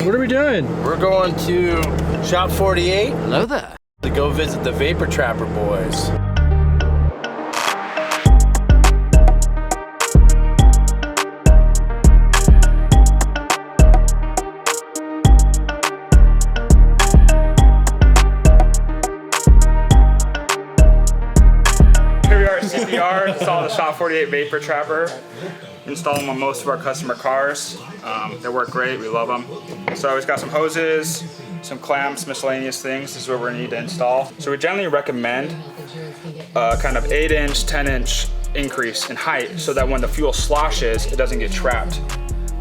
What are we doing? We're going to Shop 48. Hello there. To go visit the Vapor Trapper boys. Here we are at CPR, installed the Shop 48 Vapor Trapper. Install them on most of our customer cars. They work great, we love them. So we've got some hoses, some clamps, miscellaneous things. This is what we're gonna need to install. So we generally recommend kind of 8-inch, 10-inch increase in height so that when the fuel sloshes, it doesn't get trapped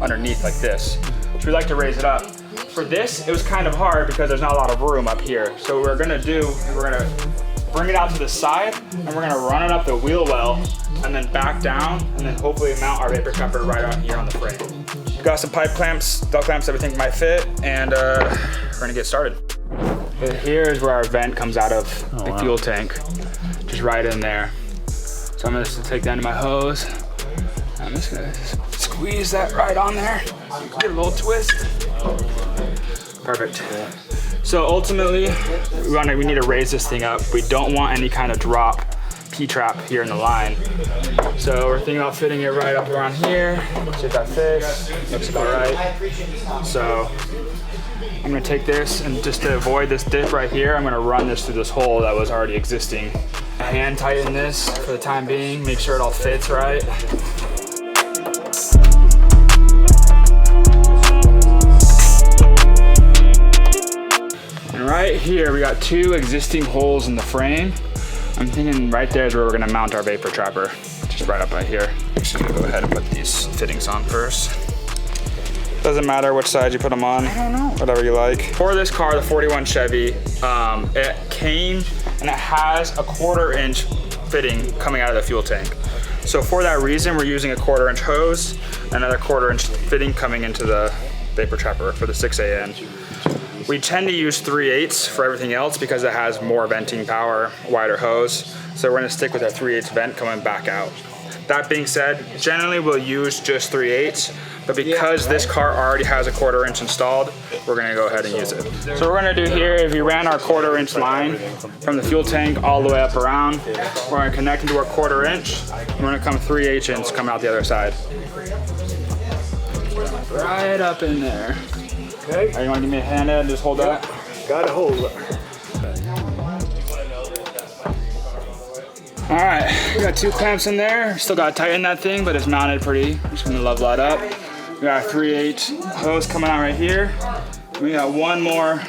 underneath like this. So we like to raise it up. For this, it was kind of hard because there's not a lot of room up here. So what we're gonna do, we're gonna bring it out to the side and we're gonna run it up the wheel well and then back down and then hopefully mount our Vapor Trapper right out here on the frame. We've got some pipe clamps, belt clamps that we think might fit, and we're gonna get started. Here is where our vent comes out of the fuel tank, just right in there. So I'm just gonna take that into my hose. I'm just gonna squeeze that right on there. Give it a little twist. Perfect. So ultimately, we need to raise this thing up. We don't want any kind of drop P-trap here in the line. So we're thinking about fitting it right up around here. See if that fits. Looks about right. So I'm gonna take this and just to avoid this dip right here, I'm gonna run this through this hole that was already existing. Hand tighten this for the time being, make sure it all fits right. And right here, we got 2 existing holes in the frame. I'm thinking right there is where we're gonna mount our Vapor Trapper, just right up right here. Actually, gonna go ahead and put these fittings on first. Doesn't matter which side you put them on. I don't know. Whatever you like. For this car, the 41 Chevy, it came and it has a 1/4 inch fitting coming out of the fuel tank. So for that reason, we're using a 1/4 inch hose, another 1/4 inch fitting coming into the Vapor Trapper for the 6AN. We tend to use 3/8 for everything else because it has more venting power, wider hose. So we're gonna stick with our 3/8 vent coming back out. That being said, generally we'll use just 3/8, but because this car already has a 1/4 inch installed, we're gonna go ahead and use it. So what we're gonna do here, if we ran our 1/4 inch line from the fuel tank all the way up around, we're gonna connect into our 1/4 inch, and we're gonna come 3/8 inch coming out the other side. Right up in there. Okay. Are you want to give me a hand and just hold that? Gotta hold it. All right, we got 2 clamps in there. Still gotta tighten that thing, but it's mounted pretty. I'm just gonna level that up. We got a 3/8 hose coming out right here. We got 1 more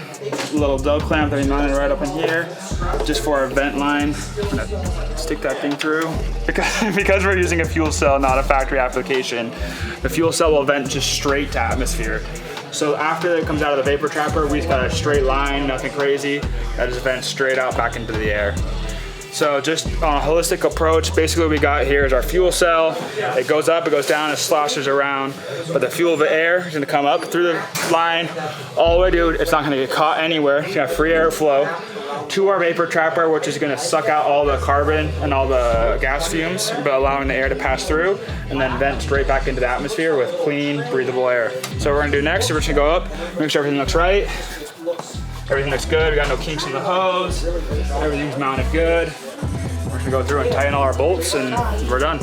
little dove clamp that we mounted right up in here, just for our vent line. I'm gonna stick that thing through. Because we're using a fuel cell, not a factory application, the fuel cell will vent just straight to atmosphere. So after it comes out of the Vapor Trapper, we just got a straight line, nothing crazy. That just vents straight out back into the air. So just on a holistic approach, basically what we got here is our fuel cell. It goes up, it goes down, it sloshes around, but the fuel of the air is gonna come up through the line all the way, dude. It's not gonna get caught anywhere. It's got free airflow to our Vapor Trapper, which is gonna suck out all the carbon and all the gas fumes, but allowing the air to pass through and then vent straight back into the atmosphere with clean, breathable air. So what we're gonna do next, we're just gonna go up, make sure everything looks right. Everything looks good, we got no kinks in the hose, everything's mounted good. We're gonna go through and tighten all our bolts and we're done.